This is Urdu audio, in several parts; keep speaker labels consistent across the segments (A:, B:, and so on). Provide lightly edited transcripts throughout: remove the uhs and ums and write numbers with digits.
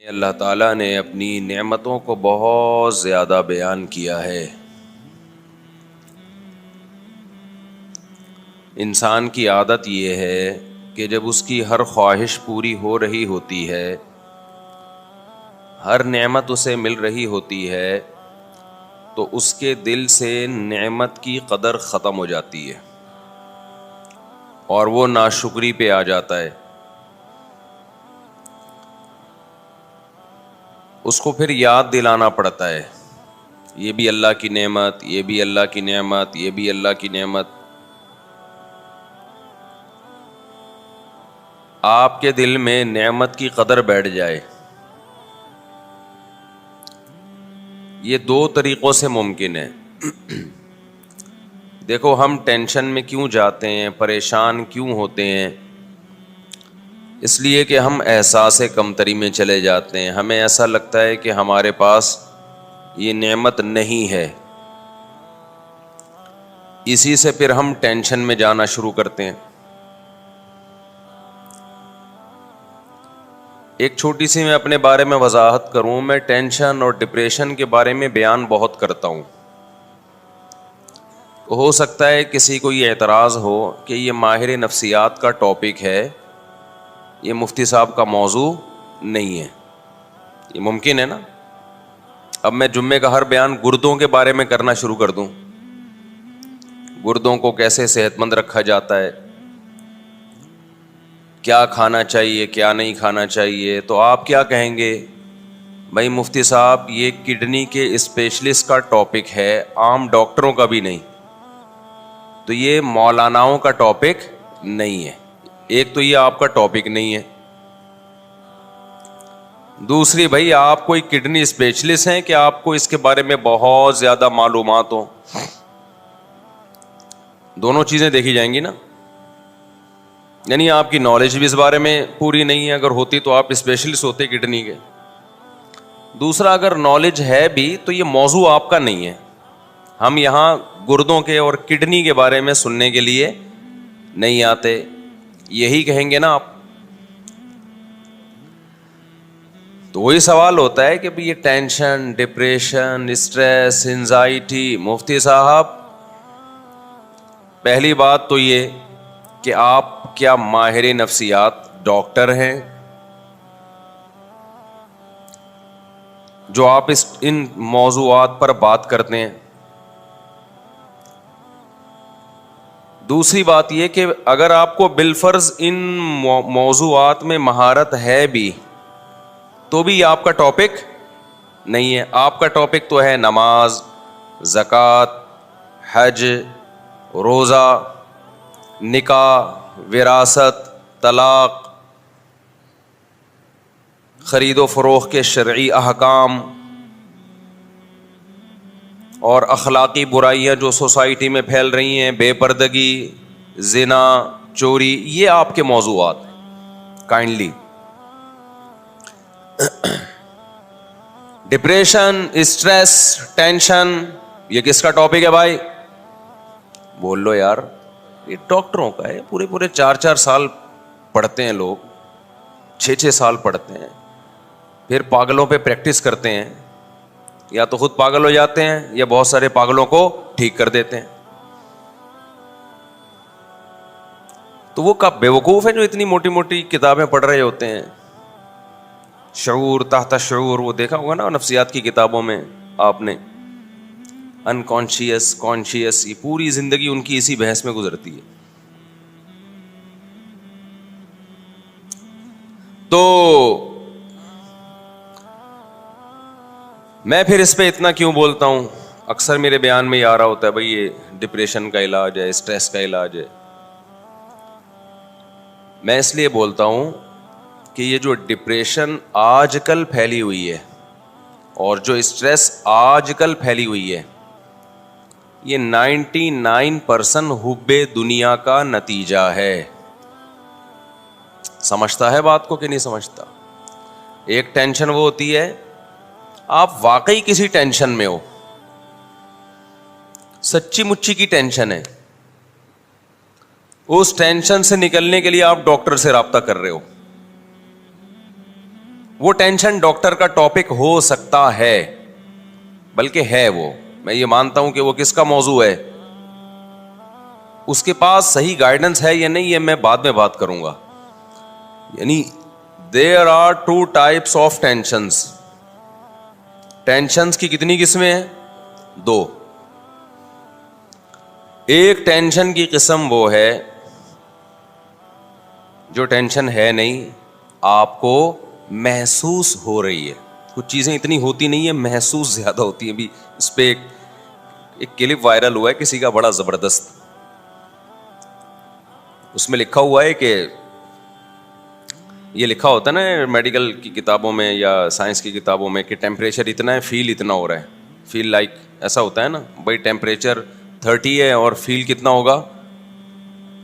A: اللہ تعالیٰ نے اپنی نعمتوں کو بہت زیادہ بیان کیا ہے۔ انسان کی عادت یہ ہے کہ جب اس کی ہر خواہش پوری ہو رہی ہوتی ہے، ہر نعمت اسے مل رہی ہوتی ہے، تو اس کے دل سے نعمت کی قدر ختم ہو جاتی ہے اور وہ ناشکری پہ آ جاتا ہے۔ اس کو پھر یاد دلانا پڑتا ہے، یہ بھی اللہ کی نعمت، یہ بھی اللہ کی نعمت، یہ بھی اللہ کی نعمت۔ آپ کے دل میں نعمت کی قدر بیٹھ جائے، یہ دو طریقوں سے ممکن ہے۔ دیکھو، ہم ٹینشن میں کیوں جاتے ہیں، پریشان کیوں ہوتے ہیں؟ اس لیے کہ ہم احساس کمتری میں چلے جاتے ہیں۔ ہمیں ایسا لگتا ہے کہ ہمارے پاس یہ نعمت نہیں ہے، اسی سے پھر ہم ٹینشن میں جانا شروع کرتے ہیں۔ ایک چھوٹی سی میں اپنے بارے میں وضاحت کروں، میں ٹینشن اور ڈپریشن کے بارے میں بیان بہت کرتا ہوں۔ ہو سکتا ہے کسی کو یہ اعتراض ہو کہ یہ ماہر نفسیات کا ٹاپک ہے، یہ مفتی صاحب کا موضوع نہیں ہے۔ یہ ممکن ہے نا؟ اب میں جمعے کا ہر بیان گردوں کے بارے میں کرنا شروع کر دوں، گردوں کو کیسے صحت مند رکھا جاتا ہے، کیا کھانا چاہیے کیا نہیں کھانا چاہیے، تو آپ کیا کہیں گے؟ بھائی مفتی صاحب، یہ کڈنی کے اسپیشلسٹ کا ٹاپک ہے، عام ڈاکٹروں کا بھی نہیں، تو یہ مولاناؤں کا ٹاپک نہیں ہے۔ ایک تو یہ آپ کا ٹاپک نہیں ہے، دوسری بھائی آپ کوئی کڈنی اسپیشلسٹ ہیں کہ آپ کو اس کے بارے میں بہت زیادہ معلومات ہو؟ دونوں چیزیں دیکھی جائیں گی نا، یعنی آپ کی نالج بھی اس بارے میں پوری نہیں ہے، اگر ہوتی تو آپ اسپیشلسٹ ہوتے کڈنی کے۔ دوسرا، اگر نالج ہے بھی تو یہ موضوع آپ کا نہیں ہے، ہم یہاں گردوں کے اور کڈنی کے بارے میں سننے کے لیے نہیں آتے، یہی کہیں گے نا آپ۔ تو وہی سوال ہوتا ہے کہ یہ ٹینشن، ڈپریشن، اسٹریس، انزائٹی، مفتی صاحب پہلی بات تو یہ کہ آپ کیا ماہر نفسیات ڈاکٹر ہیں جو آپ ان موضوعات پر بات کرتے ہیں؟ دوسری بات یہ کہ اگر آپ کو بالفرض ان موضوعات میں مہارت ہے بھی تو بھی یہ آپ کا ٹاپک نہیں ہے۔ آپ کا ٹاپک تو ہے نماز، زکوٰۃ، حج، روزہ، نکاح، وراثت، طلاق، خرید و فروخت کے شرعی احکام اور اخلاقی برائیاں جو سوسائٹی میں پھیل رہی ہیں، بے پردگی، زنا، چوری، یہ آپ کے موضوعات ہیں۔ کائنڈلی ڈپریشن، اسٹریس، ٹینشن، یہ کس کا ٹاپک ہے بھائی؟ بول لو یار، یہ ڈاکٹروں کا ہے۔ پورے 4 سال پڑھتے ہیں لوگ، 6 سال پڑھتے ہیں، پھر پاگلوں پہ پریکٹس کرتے ہیں، یا تو خود پاگل ہو جاتے ہیں یا بہت سارے پاگلوں کو ٹھیک کر دیتے ہیں۔ تو وہ کب بیوقوف ہیں جو اتنی موٹی موٹی کتابیں پڑھ رہے ہوتے ہیں؟ شعور، تحت شعور، وہ دیکھا ہوگا نا نفسیات کی کتابوں میں آپ نے، انکانشیس، کانشیس، یہ پوری زندگی ان کی اسی بحث میں گزرتی ہے۔ تو میں پھر اس پہ اتنا کیوں بولتا ہوں؟ اکثر میرے بیان میں یہ آ رہا ہوتا ہے بھائی یہ ڈپریشن کا علاج ہے، اسٹریس کا علاج ہے۔ میں اس لیے بولتا ہوں کہ یہ جو ڈپریشن آج کل پھیلی ہوئی ہے اور جو اسٹریس آج کل پھیلی ہوئی ہے، یہ 99% حب دنیا کا نتیجہ ہے۔ سمجھتا ہے بات کو کہ نہیں سمجھتا؟ ایک ٹینشن وہ ہوتی ہے آپ واقعی کسی ٹینشن میں ہو، سچی مچی کی ٹینشن ہے، اس ٹینشن سے نکلنے کے لیے آپ ڈاکٹر سے رابطہ کر رہے ہو، وہ ٹینشن ڈاکٹر کا ٹاپک ہو سکتا ہے، بلکہ ہے وہ، میں یہ مانتا ہوں کہ وہ کس کا موضوع ہے، اس کے پاس صحیح گائیڈنس ہے یا نہیں یہ میں بعد میں بات کروں گا. یعنی there are two types of tensions. Tensions کی کتنی قسمیں ہیں؟ دو. ایک ٹینشن کی قسم وہ ہے جو ٹینشن ہے نہیں، آپ کو محسوس ہو رہی ہے. کچھ چیزیں اتنی ہوتی نہیں ہیں، محسوس زیادہ ہوتی ہیں. بھی اس پہ ایک کلپ وائرل ہوا ہے کسی کا بڑا زبردست. اس میں لکھا ہوا ہے کہ یہ لکھا ہوتا ہے نا میڈیکل کی کتابوں میں یا سائنس کی کتابوں میں کہ ٹیمپریچر اتنا ہے، فیل اتنا ہو رہا ہے. فیل لائک ایسا ہوتا ہے نا بھائی، ٹیمپریچر 30 ہے اور فیل کتنا ہوگا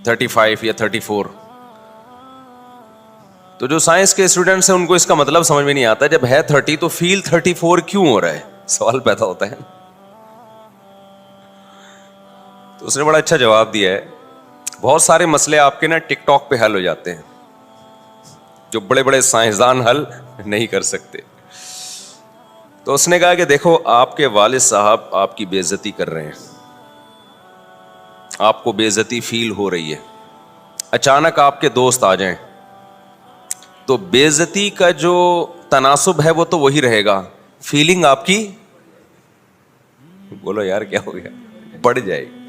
A: 35 یا 34. تو جو سائنس کے اسٹوڈنٹس ہیں ان کو اس کا مطلب سمجھ میں نہیں آتا. جب ہے 30 تو فیل 34 کیوں ہو رہا ہے؟ سوال پیدا ہوتا ہے. تو اس نے بڑا اچھا جواب دیا ہے. بہت سارے مسئلے آپ کے نا ٹک ٹاک پہ حل ہو جاتے ہیں جو بڑے بڑے سائنسدان حل نہیں کر سکتے. تو اس نے کہا کہ دیکھو، آپ کے والد صاحب آپ کی بے عزتی کر رہے ہیں، آپ کو بے عزتی فیل ہو رہی ہے. اچانک آپ کے دوست آ جائیں تو بے عزتی کا جو تناسب ہے وہ تو وہی رہے گا، فیلنگ آپ کی، بولو یار کیا ہو گیا، بڑھ جائے گی.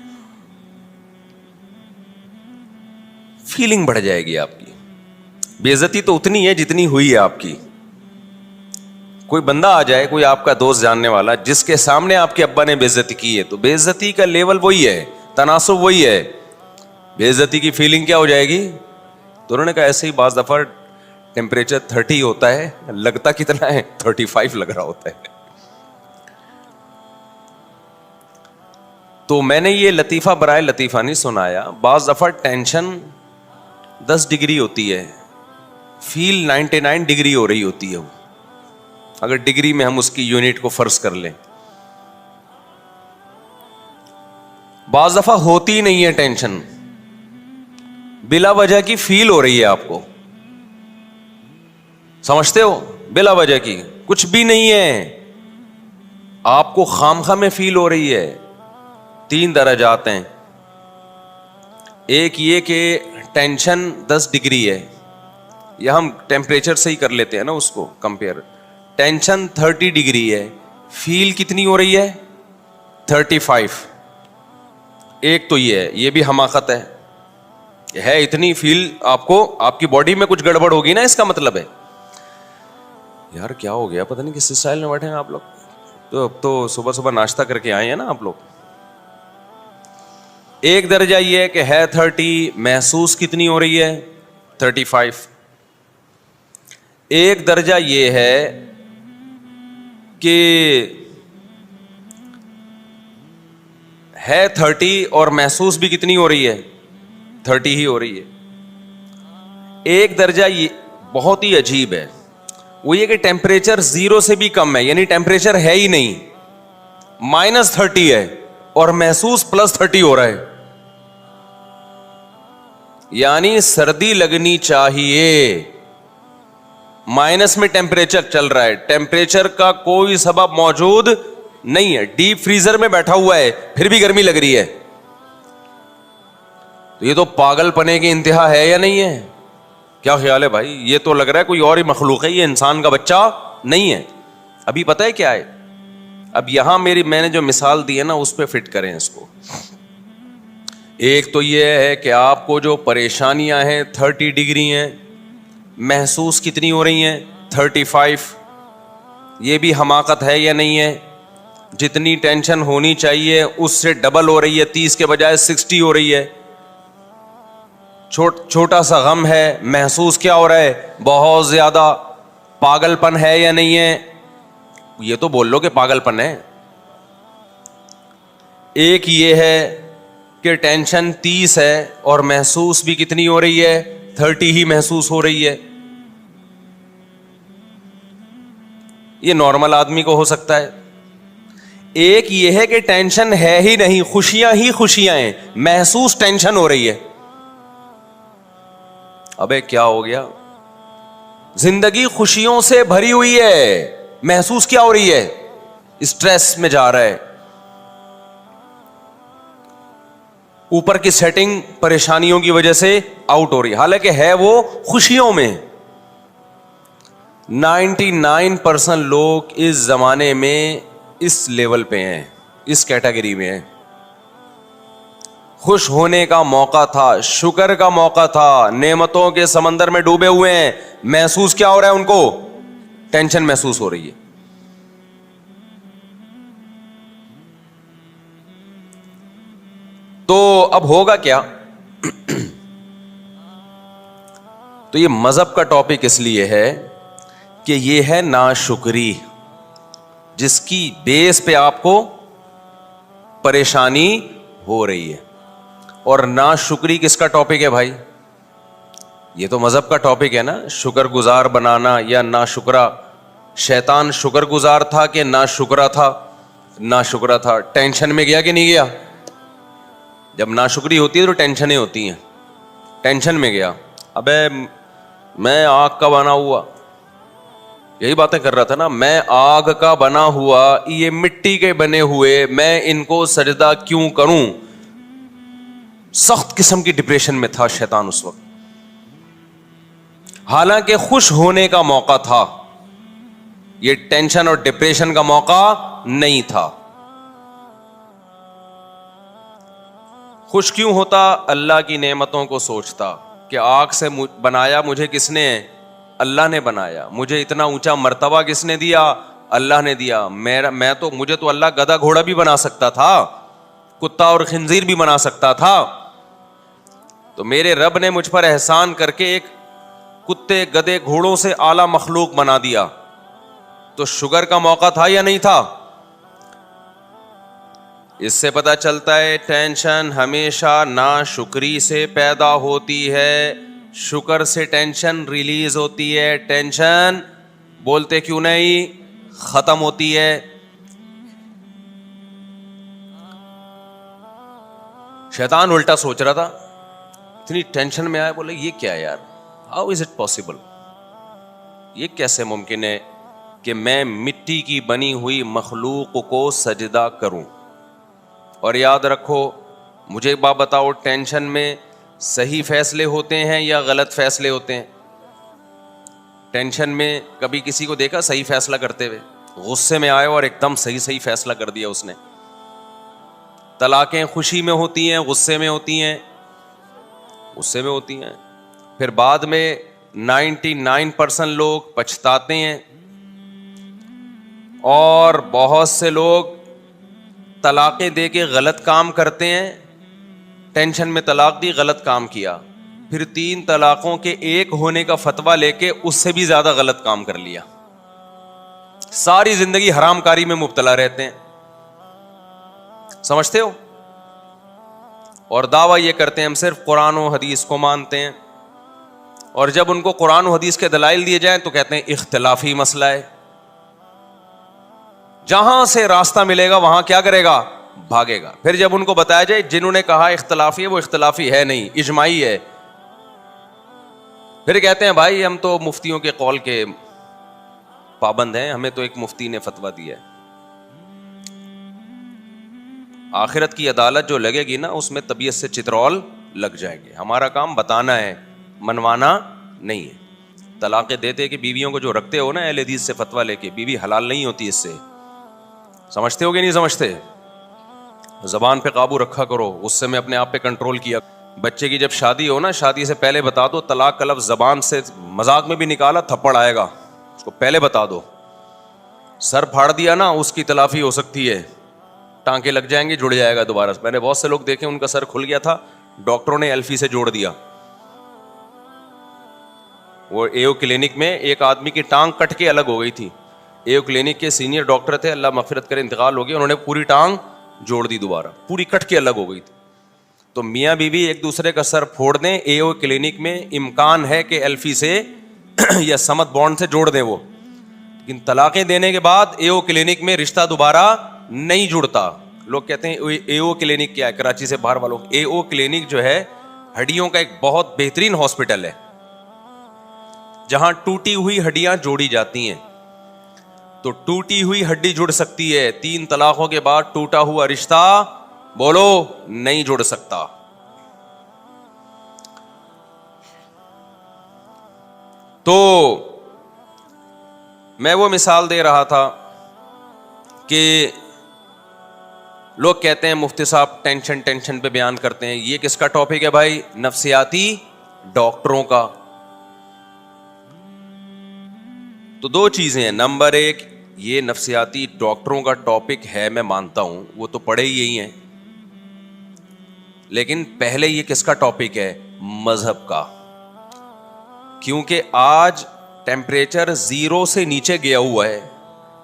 A: فیلنگ بڑھ جائے گی آپ کی. بے عزتی تو اتنی ہے جتنی ہوئی ہے آپ کی. کوئی بندہ آ جائے، کوئی آپ کا دوست جاننے والا جس کے سامنے آپ کے ابا نے بے عزتی کی ہے، تو بے عزتی کا لیول وہی ہے، تناسب وہی ہے. بے عزتی کی فیلنگ کیا ہو جائے گی؟ تو انہوں نے کہا ایسے ہی بعض دفعہ ٹیمپریچر 30 ہوتا ہے، لگتا کتنا ہے 35 لگ رہا ہوتا ہے. تو میں نے یہ لطیفہ برائے لطیفہ نہیں سنایا. بعض دفعہ ٹینشن 10 ڈگری ہوتی ہے، فیل 99 ڈگری ہو رہی ہوتی ہے. وہ اگر ڈگری میں ہم اس کی یونٹ کو فرض کر لیں. بعض دفعہ ہوتی نہیں ہے ٹینشن، بلا وجہ کی فیل ہو رہی ہے آپ کو. سمجھتے ہو؟ بلا وجہ کی کچھ بھی نہیں ہے، آپ کو خامخواہ میں فیل ہو رہی ہے. 3 درجات ہیں. ایک یہ کہ ٹینشن 10 ڈگری ہے، یا ہم ٹیمپریچر سے ہی کر لیتے ہیں نا اس کو کمپیئر. ٹینشن 30 ڈگری ہے، فیل کتنی ہو رہی ہے 35. ایک تو یہ ہے، یہ بھی حماقت ہے اتنی فیل آپ کو، آپ کی باڈی میں کچھ گڑبڑ ہوگی نا. اس کا مطلب ہے یار کیا ہو گیا، پتہ نہیں کس اسٹائل میں بیٹھے ہیں آپ لوگ. تو اب تو صبح صبح ناشتہ کر کے آئے ہیں نا آپ لوگ. ایک درجہ یہ ہے کہ ہے 30، محسوس کتنی ہو رہی ہے 35. ایک درجہ یہ ہے کہ ہے 30 اور محسوس بھی کتنی ہو رہی ہے 30 ہی ہو رہی ہے. ایک درجہ یہ بہت ہی عجیب ہے، وہ یہ کہ ٹیمپریچر 0 سے بھی کم ہے، یعنی ٹیمپریچر ہے ہی نہیں، -30 ہے اور محسوس +30 ہو رہا ہے. یعنی سردی لگنی چاہیے، مائنس میں ٹیمپریچر چل رہا ہے، ٹیمپریچر کا کوئی سبب موجود نہیں ہے، ڈیپ فریزر میں بیٹھا ہوا ہے پھر بھی گرمی لگ رہی ہے. تو یہ تو پاگل پنے کی انتہا ہے یا نہیں ہے؟ کیا خیال ہے بھائی؟ یہ تو لگ رہا ہے کوئی اور ہی مخلوق ہے، یہ انسان کا بچہ نہیں ہے. ابھی پتہ ہے کیا ہے، اب یہاں میں نے جو مثال دی ہے نا اس پہ فٹ کریں اس کو. ایک تو یہ ہے کہ آپ کو جو پریشانیاں ہیں 30 ڈگری ہیں، محسوس کتنی ہو رہی ہیں 35. یہ بھی حماقت ہے یا نہیں ہے؟ جتنی ٹینشن ہونی چاہیے اس سے ڈبل ہو رہی ہے، 30 کے بجائے 60 ہو رہی ہے. چھوٹا سا غم ہے، محسوس کیا ہو رہا ہے بہت زیادہ. پاگل پن ہے یا نہیں ہے؟ یہ تو بول لو کہ پاگل پن ہے. ایک یہ ہے کہ ٹینشن 30 ہے اور محسوس بھی کتنی ہو رہی ہے 30 ہی محسوس ہو رہی ہے. یہ نارمل آدمی کو ہو سکتا ہے. ایک یہ ہے کہ ٹینشن ہے ہی نہیں، خوشیاں ہی خوشیاں ہیں، محسوس ٹینشن ہو رہی ہے. ابے کیا ہو گیا؟ زندگی خوشیوں سے بھری ہوئی ہے, محسوس کیا ہو رہی ہے؟ اسٹریس میں جا رہا ہے, اوپر کی سیٹنگ پریشانیوں کی وجہ سے آؤٹ ہو رہی ہے, حالانکہ ہے وہ خوشیوں میں. 99% لوگ اس زمانے میں اس لیول پہ ہیں, اس کیٹیگری میں ہیں. خوش ہونے کا موقع تھا, شکر کا موقع تھا, نعمتوں کے سمندر میں ڈوبے ہوئے ہیں, محسوس کیا ہو رہا ہے ان کو؟ ٹینشن محسوس ہو رہی ہے. تو اب ہوگا کیا؟ تو یہ مذہب کا ٹاپک اس لیے ہے کہ یہ ہے ناشکری, جس کی بیس پہ آپ کو پریشانی ہو رہی ہے. اور ناشکری کس کا ٹاپک ہے بھائی؟ یہ تو مذہب کا ٹاپک ہے نا, شکر گزار بنانا یا ناشکرا. شیطان شکر گزار تھا کہ ناشکرا تھا؟ ناشکرا تھا. ٹینشن میں گیا کہ نہیں گیا؟ جب ناشکری ہوتی ہے تو ٹینشنیں ہوتی ہیں. ٹینشن میں گیا, ابے میں آگ کا بنا ہوا, یہی باتیں کر رہا تھا نا, میں آگ کا بنا ہوا, یہ مٹی کے بنے ہوئے, میں ان کو سجدہ کیوں کروں؟ سخت قسم کی ڈپریشن میں تھا شیطان اس وقت, حالانکہ خوش ہونے کا موقع تھا. یہ ٹینشن اور ڈپریشن کا موقع نہیں تھا. خوش کیوں ہوتا؟ اللہ کی نعمتوں کو سوچتا کہ آگ سے بنایا مجھے کس نے؟ اللہ نے بنایا. مجھے اتنا اونچا مرتبہ کس نے دیا؟ اللہ نے دیا. مجھے تو اللہ گدھا گھوڑا بھی بنا سکتا تھا, کتا اور خنزیر بھی بنا سکتا تھا. تو میرے رب نے مجھ پر احسان کر کے ایک کتے گدھے گھوڑوں سے اعلیٰ مخلوق بنا دیا. تو شکر کا موقع تھا یا نہیں تھا؟ اس سے پتہ چلتا ہے ٹینشن ہمیشہ ناشکری سے پیدا ہوتی ہے, شکر سے ٹینشن ریلیز ہوتی ہے. ٹینشن بولتے کیوں نہیں ختم ہوتی ہے. شیطان الٹا سوچ رہا تھا, اتنی ٹینشن میں آیا, بولے یہ کیا یار, ہاؤ از اٹ پاسبل, یہ کیسے ممکن ہے کہ میں مٹی کی بنی ہوئی مخلوق کو سجدہ کروں؟ اور یاد رکھو, مجھے ایک بات بتاؤ, ٹینشن میں صحیح فیصلے ہوتے ہیں یا غلط فیصلے ہوتے ہیں؟ ٹینشن میں کبھی کسی کو دیکھا صحیح فیصلہ کرتے ہوئے؟ غصے میں آئے اور ایک دم صحیح فیصلہ کر دیا اس نے. طلاقیں خوشی میں ہوتی ہیں, غصے میں ہوتی ہیں؟ غصے میں ہوتی ہیں. پھر بعد میں 99% لوگ پچھتاتے ہیں, اور بہت سے لوگ طلاقیں دے کے غلط کام کرتے ہیں. ٹینشن میں طلاق دی, غلط کام کیا, پھر 3 طلاقوں کے ایک ہونے کا فتویٰ لے کے اس سے بھی زیادہ غلط کام کر لیا. ساری زندگی حرام کاری میں مبتلا رہتے ہیں, سمجھتے ہو؟ اور دعویٰ یہ کرتے ہیں ہم صرف قرآن و حدیث کو مانتے ہیں, اور جب ان کو قرآن و حدیث کے دلائل دیے جائیں تو کہتے ہیں اختلافی مسئلہ ہے. جہاں سے راستہ ملے گا وہاں کیا کرے گا؟ بھاگے گا. پھر جب ان کو بتایا جائے جنہوں نے کہا اختلافی ہے وہ اختلافی ہے نہیں, اجماعی ہے, پھر کہتے ہیں بھائی ہم تو مفتیوں کے قول کے پابند ہیں, ہمیں تو ایک مفتی نے فتویٰ دیا ہے. آخرت کی عدالت جو لگے گی نا, اس میں طبیعت سے چترول لگ جائیں گے. ہمارا کام بتانا ہے, منوانا نہیں ہے. طلاقیں دیتے کہ بیویوں کو جو رکھتے ہو نا اہل حدیث سے فتویٰ لے کے, بیوی حلال نہیں ہوتی اس سے. سمجھتے ہو کہ نہیں سمجھتے؟ زبان پہ قابو رکھا کرو, غصے میں اپنے آپ پہ کنٹرول کیا. بچے کی جب شادی ہو نا, شادی سے پہلے بتا دو طلاق کا لفظ زبان سے مذاق میں بھی نکالا تھپڑ آئے گا, اس کو پہلے بتا دو. سر پھاڑ دیا نا, اس کی تلافی ہو سکتی ہے, ٹانکے لگ جائیں گے, جڑ جائے گا دوبارہ. میں نے بہت سے لوگ دیکھے ان کا سر کھل گیا تھا, ڈاکٹروں نے ایلفی سے جوڑ دیا. وہ ایو کلینک میں ایک آدمی کی ٹانگ کٹ کے الگ ہو گئی تھی. ایو کلینک کے سینئر ڈاکٹر تھے, اللہ مغفرت کرے, انتقال ہو گیا, انہوں نے پوری ٹانگ جوڑ دی, دوبارہ پوری کٹ کے الگ ہو گئی تھی. تو میاں بیوی ایک دوسرے کا سر پھوڑ دیں, ایو کلینک میں امکان ہے کہ ایلفی سے یا سمت بانڈ سے جوڑ دیں وہ, لیکن طلاقیں دینے کے بعد ایو کلینک میں رشتہ دوبارہ نہیں جڑتا. لوگ کہتے ہیں ایو کلینک کیا ہے, کراچی سے باہر والوں, ایو کلینک جو ہے ہڈیوں کا ایک بہت بہترین ہاسپٹل ہے. جہاں ٹوٹی ہوئی ہڈیاں جوڑی جاتی ہیں. تو ٹوٹی ہوئی ہڈی جڑ سکتی ہے, 3 طلاقوں کے بعد ٹوٹا ہوا رشتہ بولو نہیں جڑ سکتا. تو میں وہ مثال دے رہا تھا کہ لوگ کہتے ہیں مفتی صاحب ٹینشن پہ بیان کرتے ہیں. یہ کس کا ٹاپک ہے بھائی؟ نفسیاتی ڈاکٹروں کا. تو 2 چیزیں ہیں. نمبر 1, یہ نفسیاتی ڈاکٹروں کا ٹاپک ہے, میں مانتا ہوں, وہ تو پڑھے ہی یہی ہیں. لیکن پہلے یہ کس کا ٹاپک ہے؟ مذہب کا. کیونکہ آج ٹیمپریچر 0 سے نیچے گیا ہوا ہے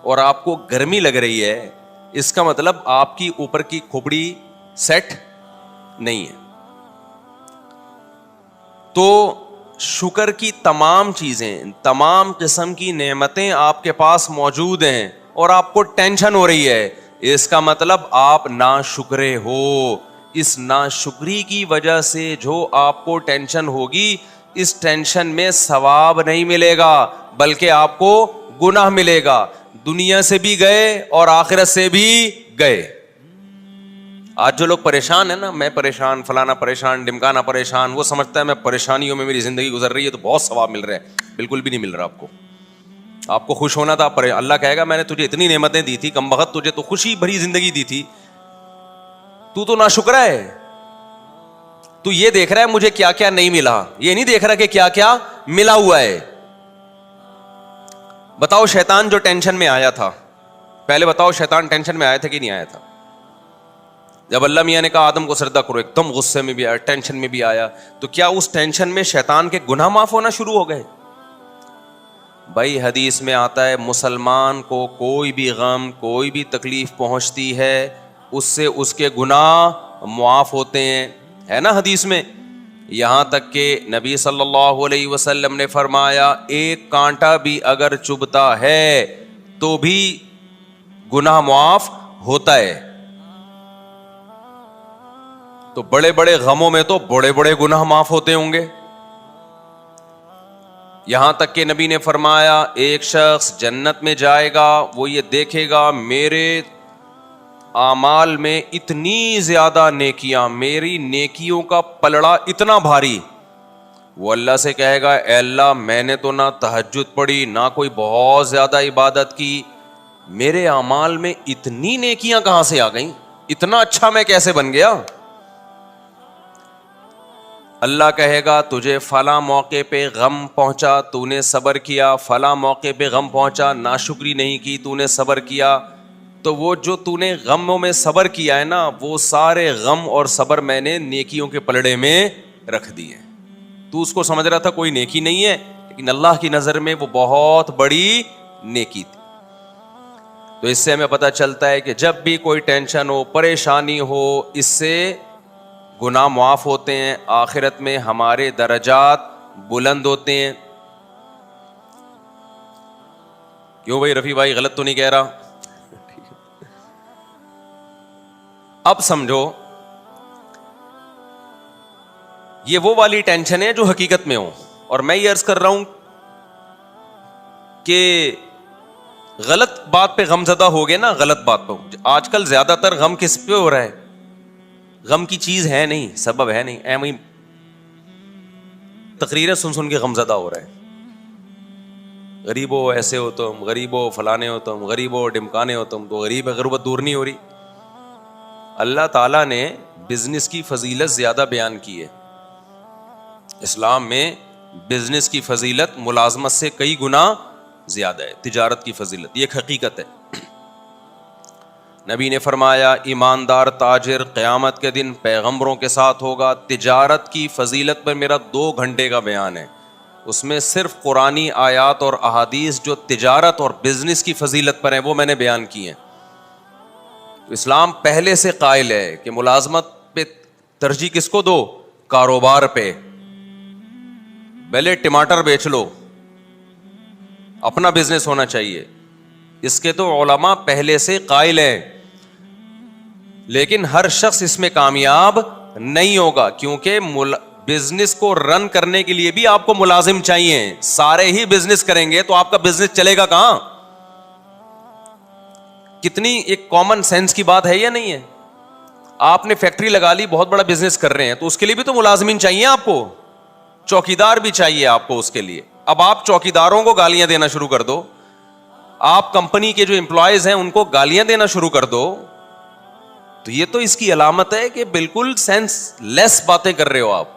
A: اور آپ کو گرمی لگ رہی ہے, اس کا مطلب آپ کی اوپر کی کھوپڑی سیٹ نہیں ہے. تو شکر کی تمام چیزیں, تمام قسم کی نعمتیں آپ کے پاس موجود ہیں اور آپ کو ٹینشن ہو رہی ہے, اس کا مطلب آپ ناشکرے ہو. اس ناشکری کی وجہ سے جو آپ کو ٹینشن ہوگی, اس ٹینشن میں ثواب نہیں ملے گا بلکہ آپ کو گناہ ملے گا. دنیا سے بھی گئے اور آخرت سے بھی گئے. آج جو لوگ پریشان ہیں نا, میں پریشان, فلانا پریشان, ڈمکانا پریشان, وہ سمجھتا ہے میں پریشانیوں میں میری زندگی گزر رہی ہے تو بہت ثواب مل رہا ہے. بالکل بھی نہیں مل رہا آپ کو. آپ کو خوش ہونا تھا, اللہ کہے گا میں نے تجھے اتنی نعمتیں دی تھی, کم بخت تجھے تو خوشی بھری زندگی دی تھی, تو ناشکرا ہے. تو یہ دیکھ رہا ہے مجھے کیا کیا نہیں ملا, یہ نہیں دیکھ رہا کہ کیا کیا ملا ہوا ہے. بتاؤ شیطان جو ٹینشن میں آیا تھا, پہلے بتاؤ شیطان ٹینشن میں آیا تھا کہ نہیں آیا تھا؟ جب اللہ میاں نے کہا آدم کو سجدہ کرو, ایک دم غصے میں بھی آیا, ٹینشن میں بھی آیا, تو کیا اس ٹینشن میں شیطان کے گناہ معاف ہونا شروع ہو گئے؟ بھائی حدیث میں آتا ہے مسلمان کو کوئی بھی غم, کوئی بھی تکلیف پہنچتی ہے, اس سے اس کے گناہ معاف ہوتے ہیں, ہے نا حدیث میں. یہاں تک کہ نبی صلی اللہ علیہ وسلم نے فرمایا ایک کانٹا بھی اگر چبھتا ہے تو بھی گناہ معاف ہوتا ہے. تو بڑے بڑے غموں میں تو بڑے بڑے گناہ معاف ہوتے ہوں گے. یہاں تک کہ نبی نے فرمایا ایک شخص جنت میں جائے گا, وہ یہ دیکھے گا میرے اعمال میں اتنی زیادہ نیکیاں, میری نیکیوں کا پلڑا اتنا بھاری. وہ اللہ سے کہے گا اے اللہ میں نے تو نہ تہجد پڑھی, نہ کوئی بہت زیادہ عبادت کی, میرے اعمال میں اتنی نیکیاں کہاں سے آ گئیں, اتنا اچھا میں کیسے بن گیا؟ اللہ کہے گا تجھے فلاں موقع پہ غم پہنچا, تو نے صبر کیا, فلاں موقع پہ غم پہنچا, ناشکری نہیں کی, تو نے صبر کیا. تو وہ جو تو نے غموں میں صبر کیا ہے نا, وہ سارے غم اور صبر میں نے نیکیوں کے پلڑے میں رکھ دیے. تو اس کو سمجھ رہا تھا کوئی نیکی نہیں ہے, لیکن اللہ کی نظر میں وہ بہت بڑی نیکی تھی. تو اس سے ہمیں پتہ چلتا ہے کہ جب بھی کوئی ٹینشن ہو, پریشانی ہو, اس سے گناہ معاف ہوتے ہیں, آخرت میں ہمارے درجات بلند ہوتے ہیں. کیوں بھائی رفیع بھائی غلط تو نہیں کہہ رہا؟ اب سمجھو یہ وہ والی ٹینشن ہے جو حقیقت میں ہو, اور میں یہ عرض کر رہا ہوں کہ غلط بات پہ غم زدہ ہو گئے نا, غلط بات پہ. آج کل زیادہ تر غم کس پہ ہو رہا ہے؟ غم کی چیز ہے نہیں, سبب ہے نہیں, ایم ہی تقریریں سن کے غم زدہ ہو رہا ہے. غریبو ایسے ہو تم, غریبو فلانے ہو تم, غریبو ڈمکانے ہو تم. تو غریب غربت دور نہیں ہو رہی. اللہ تعالیٰ نے بزنس کی فضیلت زیادہ بیان کی ہے. اسلام میں بزنس کی فضیلت ملازمت سے کئی گنا زیادہ ہے, تجارت کی فضیلت, یہ ایک حقیقت ہے. نبی نے فرمایا ایماندار تاجر قیامت کے دن پیغمبروں کے ساتھ ہوگا. تجارت کی فضیلت پر میرا 2 گھنٹے کا بیان ہے, اس میں صرف قرآنی آیات اور احادیث جو تجارت اور بزنس کی فضیلت پر ہیں وہ میں نے بیان کی ہیں. اسلام پہلے سے قائل ہے کہ ملازمت پہ ترجیح کس کو دو؟ کاروبار پہ. پہلے ٹماٹر بیچ لو, اپنا بزنس ہونا چاہیے, اس کے تو علماء پہلے سے قائل ہیں. لیکن ہر شخص اس میں کامیاب نہیں ہوگا, کیونکہ بزنس کو رن کرنے کے لیے بھی آپ کو ملازم چاہیے. سارے ہی بزنس کریں گے تو آپ کا بزنس چلے گا کہاں؟ کتنی ایک کامن سینس کی بات ہے یا نہیں ہے؟ آپ نے فیکٹری لگا لی, بہت بڑا بزنس کر رہے ہیں, تو اس کے لیے بھی تو ملازمین چاہیے آپ کو, چوکیدار بھی چاہیے آپ کو اس کے لیے. اب آپ چوکیداروں کو گالیاں دینا شروع کر دو, آپ کمپنی کے جو امپلائیز ہیں ان کو گالیاں دینا شروع کر دو, تو یہ تو اس کی علامت ہے کہ بالکل سینس لیس باتیں کر رہے ہو آپ.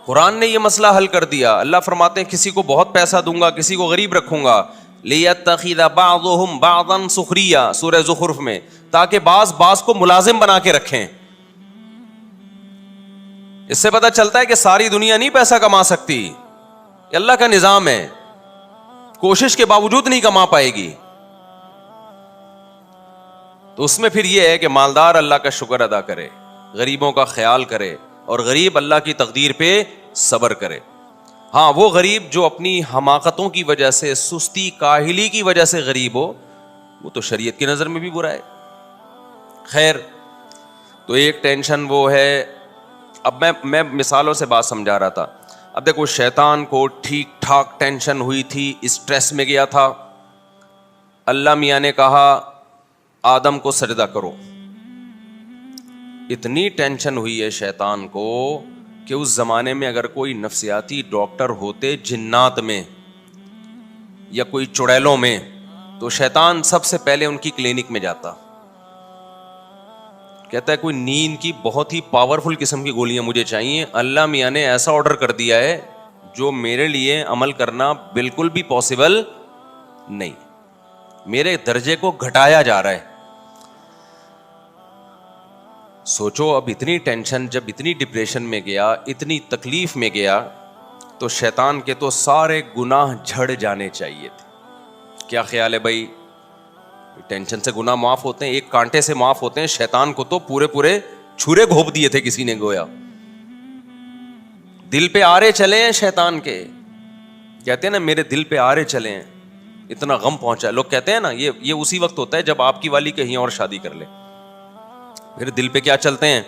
A: قرآن نے یہ مسئلہ حل کر دیا. اللہ فرماتے ہیں کسی کو بہت پیسہ دوں گا, کسی کو غریب رکھوں گا, لِيَتَّخِذَ بَعْضُهُمْ بَعْضًا سُخْرِيًّا سورہ زخرف میں, تاکہ بعض کو ملازم بنا کے رکھیں. اس سے پتہ چلتا ہے کہ ساری دنیا نہیں پیسہ کما سکتی, یہ اللہ کا نظام ہے, کوشش کے باوجود نہیں کما پائے گی. تو اس میں پھر یہ ہے کہ مالدار اللہ کا شکر ادا کرے, غریبوں کا خیال کرے, اور غریب اللہ کی تقدیر پہ صبر کرے. ہاں وہ غریب جو اپنی حماقتوں کی وجہ سے, سستی کاہلی کی وجہ سے غریب ہو, وہ تو شریعت کی نظر میں بھی برا ہے. خیر, تو ایک ٹینشن وہ ہے. اب میں مثالوں سے بات سمجھا رہا تھا. اب دیکھو, شیطان کو ٹھیک ٹھاک ٹینشن ہوئی تھی, اسٹریس میں گیا تھا. اللہ میاں نے کہا آدم کو سجدہ کرو. اتنی ٹینشن ہوئی ہے شیطان کو کہ اس زمانے میں اگر کوئی نفسیاتی ڈاکٹر ہوتے جنات میں یا کوئی چڑیلوں میں, تو شیطان سب سے پہلے ان کی کلینک میں جاتا. کہتا ہے کوئی نیند کی بہت ہی پاورفل قسم کی گولیاں مجھے چاہیے, اللہ میاں نے ایسا آرڈر کر دیا ہے جو میرے لیے عمل کرنا بالکل بھی پاسبل نہیں, میرے درجے کو گھٹایا جا رہا ہے. سوچو اب اتنی ٹینشن, جب اتنی ڈپریشن میں گیا, اتنی تکلیف میں گیا, تو شیطان کے تو سارے گناہ جھڑ جانے چاہیے تھے. کیا خیال ہے بھائی؟ ٹینشن سے گناہ معاف ہوتے ہیں, ایک کانٹے سے معاف ہوتے ہیں. شیطان کو تو پورے چھرے گھونپ دیے تھے کسی نے, گویا دل پہ آرے چلے ہیں شیطان کے. کہتے ہیں نا میرے دل پہ آرے چلے ہیں, اتنا غم پہنچا. لوگ کہتے ہیں نا یہ اسی وقت ہوتا ہے جب آپ کی والی کہیں اور شادی کر لے. پھر دل پہ کیا چلتے ہیں؟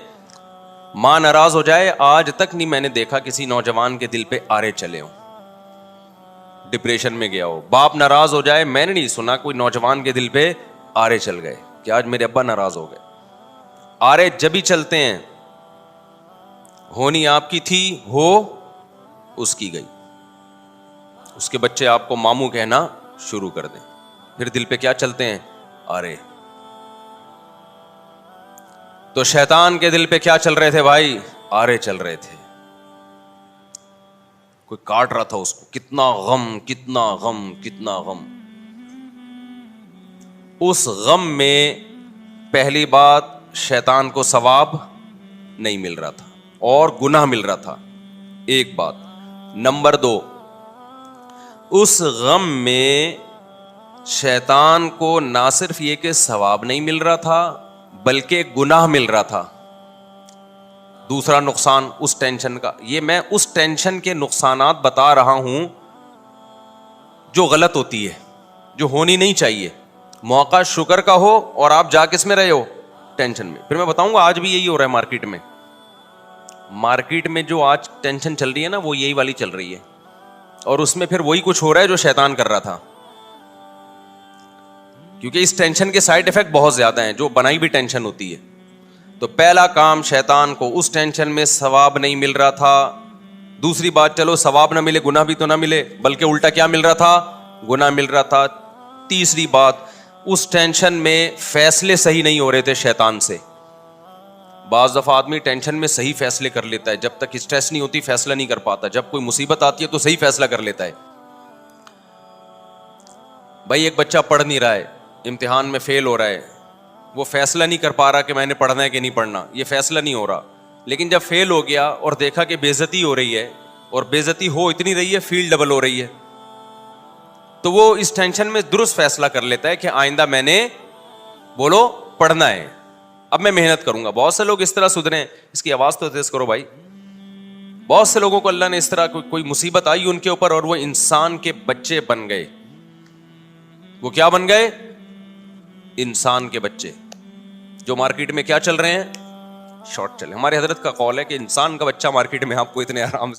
A: ماں ناراض ہو جائے, آج تک نہیں میں نے دیکھا کسی نوجوان کے دل پہ آرے چلے ہوں, ڈپریشن میں گیا ہو. باپ ناراض ہو جائے, میں نے نہیں سنا کوئی نوجوان کے دل پہ آرے چل گئے کہ آج میرے ابا ناراض ہو گئے. آرے جب ہی چلتے ہیں, ہونی آپ کی تھی, ہو اس کی گئی, اس کے بچے آپ کو ماموں کہنا شروع کر دیں, پھر دل پہ کیا چلتے ہیں؟ آرے. تو شیطان کے دل پہ کیا چل رہے تھے بھائی؟ آرے چل رہے تھے. کوئی کاٹ رہا تھا اس کو, کتنا غم کتنا غم کتنا غم. اس غم میں پہلی بات شیطان کو ثواب نہیں مل رہا تھا اور گناہ مل رہا تھا, ایک بات. نمبر 2, اس غم میں شیطان کو نہ صرف یہ کہ ثواب نہیں مل رہا تھا بلکہ گناہ مل رہا تھا. دوسرا نقصان اس ٹینشن کا, یہ میں اس ٹینشن کے نقصانات بتا رہا ہوں جو غلط ہوتی ہے, جو ہونی نہیں چاہیے. موقع شکر کا ہو اور آپ جا کس میں رہے ہو؟ ٹینشن میں. پھر میں بتاؤں گا آج بھی یہی ہو رہا ہے مارکیٹ میں جو آج ٹینشن چل رہی ہے نا, وہ یہی والی چل رہی ہے, اور اس میں پھر وہی کچھ ہو رہا ہے جو شیطان کر رہا تھا. کیونکہ اس ٹینشن کے سائیڈ ایفیکٹ بہت زیادہ ہیں, جو بنائی بھی ٹینشن ہوتی ہے. تو پہلا کام, شیطان کو اس ٹینشن میں ثواب نہیں مل رہا تھا. دوسری بات, چلو ثواب نہ ملے, گناہ بھی تو نہ ملے, بلکہ الٹا کیا مل رہا تھا؟ گناہ مل رہا تھا. تیسری بات, اس ٹینشن میں فیصلے صحیح نہیں ہو رہے تھے شیطان سے. بعض دفعہ آدمی ٹینشن میں صحیح فیصلے کر لیتا ہے, جب تک اسٹریس نہیں ہوتی فیصلہ نہیں کر پاتا. جب کوئی مصیبت آتی ہے تو صحیح فیصلہ کر لیتا ہے. بھائی ایک بچہ پڑھ نہیں رہا ہے, امتحان میں فیل ہو رہا ہے, وہ فیصلہ نہیں کر پا رہا کہ میں نے پڑھنا ہے کہ نہیں پڑھنا, یہ فیصلہ نہیں ہو رہا. لیکن جب فیل ہو گیا اور دیکھا کہ بے عزتی ہو رہی ہے, اور بے عزتی ہو اتنی رہی ہے فیل ڈبل ہو رہی ہے, تو وہ اس ٹینشن میں درست فیصلہ کر لیتا ہے کہ آئندہ میں نے بولو پڑھنا ہے, اب میں محنت کروں گا. بہت سے لوگ اس طرح سدھرے ہیں. اس کی آواز تو تیز کرو بھائی. بہت سے لوگوں کو اللہ نے اس طرح کوئی مصیبت آئی ان کے اوپر اور وہ انسان کے بچے بن گئے. وہ کیا بن گئے؟ انسان کے بچے. جو مارکیٹ میں کیا چل رہے ہیں؟ شارٹ چلے. ہمارے حضرت کا قول ہے کہ انسان کا بچہ مارکیٹ میں آپ کو اتنے آرام سے